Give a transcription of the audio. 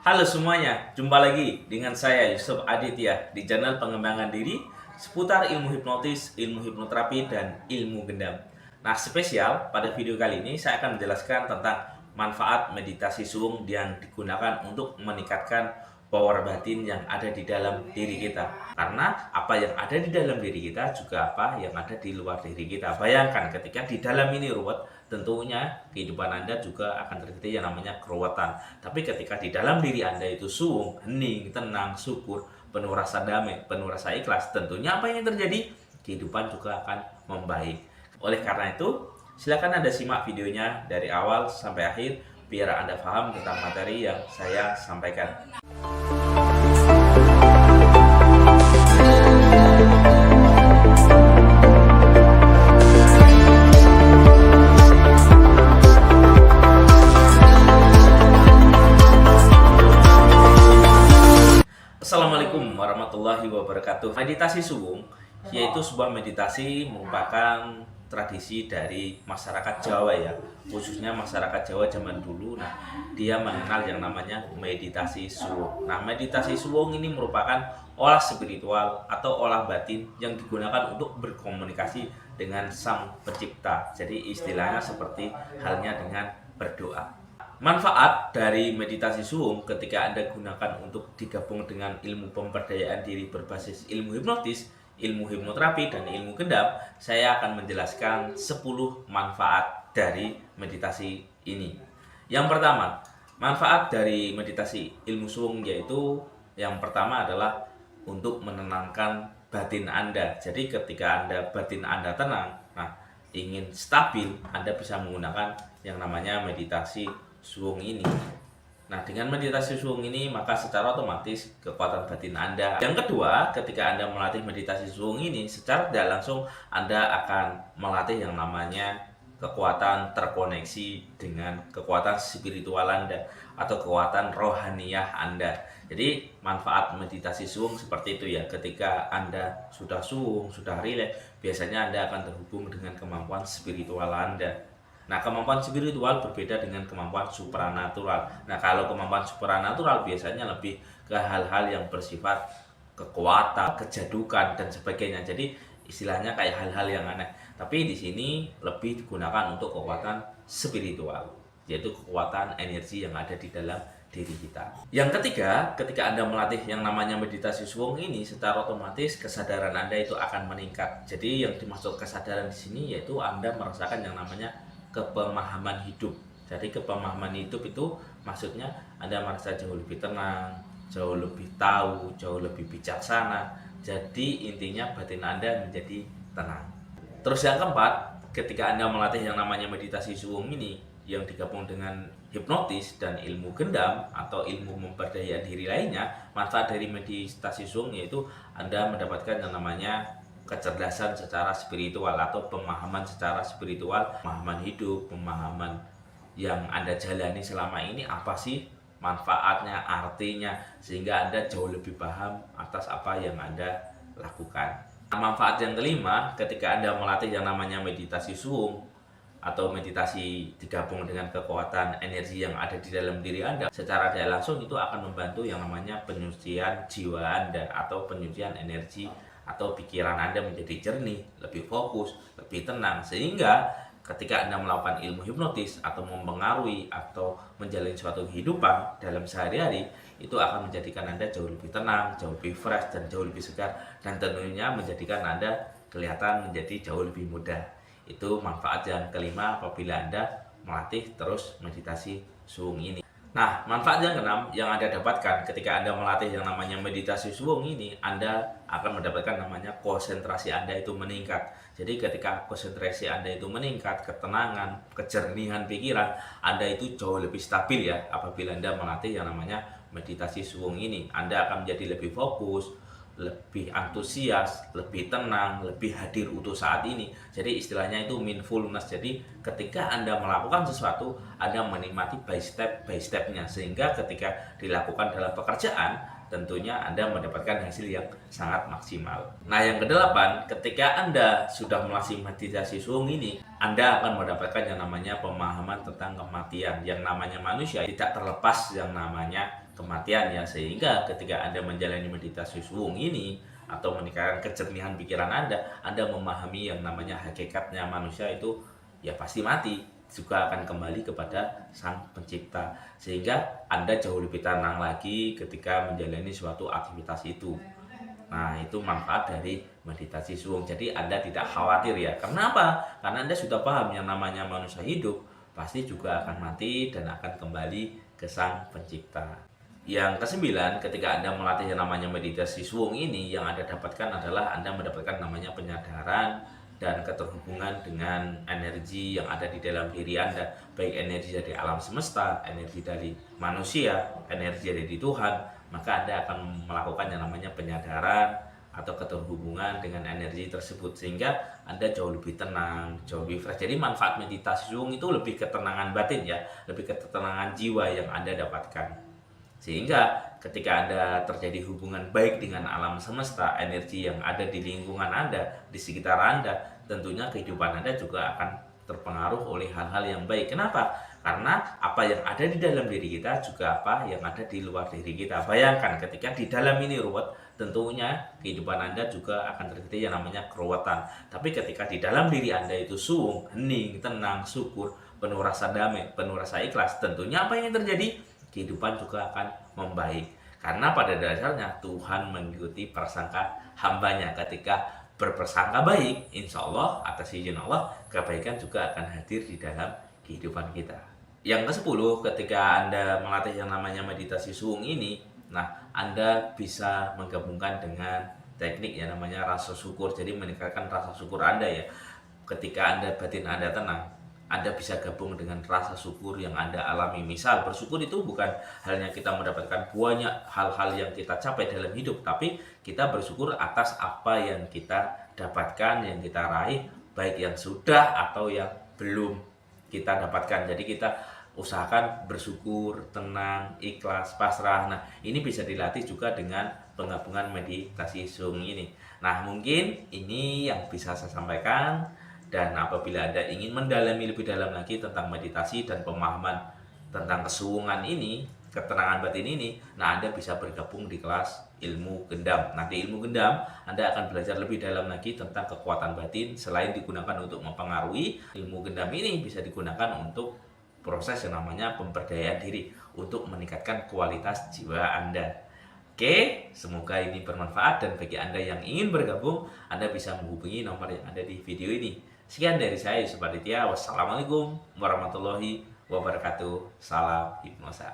Halo semuanya, jumpa lagi dengan saya Yusuf Aditya di channel pengembangan diri seputar ilmu hipnotis, ilmu hipnoterapi, dan ilmu gendam. Nah, spesial pada video kali ini saya akan menjelaskan tentang manfaat meditasi suung yang digunakan untuk meningkatkan power batin yang ada di dalam diri kita. Karena apa yang ada di dalam diri kita juga apa yang ada di luar diri kita. Bayangkan ketika di dalam ini ruwet, tentunya kehidupan Anda juga akan terjadi yang namanya keruwetan. Tapi ketika di dalam diri Anda itu suung, hening, tenang, syukur, penuh rasa damai, penuh rasa ikhlas, tentunya apa yang terjadi? Kehidupan juga akan membaik. Oleh karena itu, silakan Anda simak videonya dari awal sampai akhir biar Anda paham tentang materi yang saya sampaikan. Assalamualaikum warahmatullahi wabarakatuh. Meditasi suung yaitu sebuah meditasi merupakan tradisi dari masyarakat Jawa ya, khususnya masyarakat Jawa zaman dulu. Nah, dia mengenal yang namanya meditasi suung. Nah, meditasi suung ini merupakan olah spiritual atau olah batin yang digunakan untuk berkomunikasi dengan Sang Pencipta. Jadi istilahnya seperti halnya dengan berdoa. Manfaat dari meditasi suung ketika Anda gunakan untuk digabung dengan ilmu pemberdayaan diri berbasis ilmu hipnotis, ilmu hipnoterapi, dan ilmu gendam, saya akan menjelaskan 10 manfaat dari meditasi ini. Yang pertama, manfaat dari meditasi ilmu suung yaitu yang pertama adalah untuk menenangkan batin Anda. Jadi ketika batin Anda tenang, ingin stabil, Anda bisa menggunakan yang namanya meditasi suung ini. Nah, dengan meditasi suung ini maka secara otomatis kekuatan batin Anda. Yang kedua, ketika Anda melatih meditasi suung ini, secara tidak langsung Anda akan melatih yang namanya kekuatan terkoneksi dengan kekuatan spiritual Anda atau kekuatan rohaniyah Anda. Jadi manfaat meditasi suung seperti itu ya. Ketika Anda sudah suung, sudah rileks, biasanya Anda akan terhubung dengan kemampuan spiritual Anda. Nah, kemampuan spiritual berbeda dengan kemampuan supranatural. Nah, kalau kemampuan supranatural biasanya lebih ke hal-hal yang bersifat kekuatan, kejadukan, dan sebagainya. Jadi, istilahnya kayak hal-hal yang aneh. Tapi di sini lebih digunakan untuk kekuatan spiritual, yaitu kekuatan energi yang ada di dalam diri kita. Yang ketiga, ketika Anda melatih yang namanya meditasi suung ini, secara otomatis kesadaran Anda itu akan meningkat. Jadi, yang dimaksud kesadaran di sini yaitu Anda merasakan yang namanya kepemahaman hidup. Jadi kepemahaman hidup itu maksudnya Anda merasa jauh lebih tenang, jauh lebih tahu, jauh lebih bijaksana. Jadi intinya batin Anda menjadi tenang. Terus yang keempat, ketika Anda melatih yang namanya meditasi suung ini yang digabung dengan hipnotis dan ilmu gendam atau ilmu memperdaya diri lainnya, manfaat dari meditasi suung yaitu Anda mendapatkan yang namanya kecerdasan secara spiritual atau pemahaman secara spiritual, pemahaman hidup, pemahaman yang Anda jalani selama ini apa sih manfaatnya, artinya, sehingga Anda jauh lebih paham atas apa yang Anda lakukan. Manfaat yang kelima, ketika Anda melatih yang namanya meditasi suung atau meditasi digabung dengan kekuatan energi yang ada di dalam diri Anda, secara tidak langsung itu akan membantu yang namanya penyucian jiwa Anda atau penyucian energi atau pikiran Anda menjadi jernih, lebih fokus, lebih tenang, sehingga ketika Anda melakukan ilmu hipnotis atau mempengaruhi atau menjalani suatu kehidupan dalam sehari-hari, itu akan menjadikan Anda jauh lebih tenang, jauh lebih fresh, dan jauh lebih segar, dan tentunya menjadikan Anda kelihatan menjadi jauh lebih muda. Itu manfaat yang kelima apabila Anda melatih terus meditasi suung ini. Nah, manfaat yang keenam yang Anda dapatkan ketika Anda melatih yang namanya meditasi suung ini, Anda akan mendapatkan namanya konsentrasi Anda itu meningkat. Jadi ketika konsentrasi Anda itu meningkat, ketenangan, kejernihan pikiran Anda itu jauh lebih stabil ya. Apabila Anda melatih yang namanya meditasi suung ini, Anda akan menjadi lebih fokus, lebih antusias, lebih tenang, lebih hadir utuh saat ini. Jadi istilahnya itu mindfulness. Jadi ketika Anda melakukan sesuatu, Anda menikmati by stepnya, sehingga ketika dilakukan dalam pekerjaan, tentunya Anda mendapatkan hasil yang sangat maksimal. Nah, yang kedelapan, ketika Anda sudah melatih meditasi suung ini, Anda akan mendapatkan yang namanya pemahaman tentang kematian. Yang namanya manusia tidak terlepas yang namanya kematian ya. Sehingga ketika Anda menjalani meditasi suwung ini atau meningkatkan kejernihan pikiran Anda memahami yang namanya hakikatnya manusia itu ya pasti mati, juga akan kembali kepada Sang Pencipta. Sehingga Anda jauh lebih tenang lagi ketika menjalani suatu aktivitas itu. Nah, itu manfaat dari meditasi suwung. Jadi Anda tidak khawatir ya. Karena apa? Karena Anda sudah paham yang namanya manusia hidup pasti juga akan mati dan akan kembali ke Sang Pencipta. Yang kesembilan, ketika Anda melatih yang namanya meditasi suwung ini, yang Anda dapatkan adalah Anda mendapatkan namanya penyadaran dan keterhubungan dengan energi yang ada di dalam diri Anda, baik energi dari alam semesta, energi dari manusia, energi dari Tuhan. Maka Anda akan melakukan yang namanya penyadaran atau keterhubungan dengan energi tersebut, sehingga Anda jauh lebih tenang, jauh lebih fresh. Jadi manfaat meditasi suwung itu lebih ketenangan batin ya, lebih ketenangan jiwa yang Anda dapatkan. Sehingga ketika Anda terjadi hubungan baik dengan alam semesta, energi yang ada di lingkungan Anda, di sekitar Anda, tentunya kehidupan Anda juga akan terpengaruh oleh hal-hal yang baik. Kenapa? Karena apa yang ada di dalam diri kita juga apa yang ada di luar diri kita. Bayangkan ketika di dalam ini ruwet, tentunya kehidupan Anda juga akan terjadi yang namanya keruwetan. Tapi ketika di dalam diri Anda itu suwung, hening, tenang, syukur, penuh rasa damai, penuh rasa ikhlas, tentunya apa yang terjadi? Kehidupan juga akan membaik. Karena pada dasarnya Tuhan mengikuti prasangka hambanya. Ketika berprasangka baik, insya Allah atas izin Allah, kebaikan juga akan hadir di dalam kehidupan kita. Yang ke-10, ketika Anda melatih yang namanya meditasi suwung ini, nah Anda bisa menggabungkan dengan teknik yang namanya rasa syukur. Jadi meningkatkan rasa syukur Anda ya. Ketika batin Anda tenang, Anda bisa gabung dengan rasa syukur yang Anda alami. Misal bersyukur itu bukan hanya kita mendapatkan banyak hal-hal yang kita capai dalam hidup, tapi kita bersyukur atas apa yang kita dapatkan, yang kita raih, baik yang sudah atau yang belum kita dapatkan. Jadi kita usahakan bersyukur, tenang, ikhlas, pasrah. Nah, ini bisa dilatih juga dengan penggabungan meditasi suwung ini. Nah, mungkin ini yang bisa saya sampaikan. Dan apabila Anda ingin mendalami lebih dalam lagi tentang meditasi dan pemahaman tentang kesuwungan ini, ketenangan batin ini, nah Anda bisa bergabung di kelas ilmu gendam. Nah, di ilmu gendam Anda akan belajar lebih dalam lagi tentang kekuatan batin. Selain digunakan untuk mempengaruhi, ilmu gendam ini bisa digunakan untuk proses yang namanya pemberdayaan diri, untuk meningkatkan kualitas jiwa Anda. Oke, semoga ini bermanfaat, dan bagi Anda yang ingin bergabung, Anda bisa menghubungi nomor yang ada di video ini. Sekian dari saya, Yusuf Aditya. Wassalamualaikum warahmatullahi wabarakatuh. Salam hipnosa.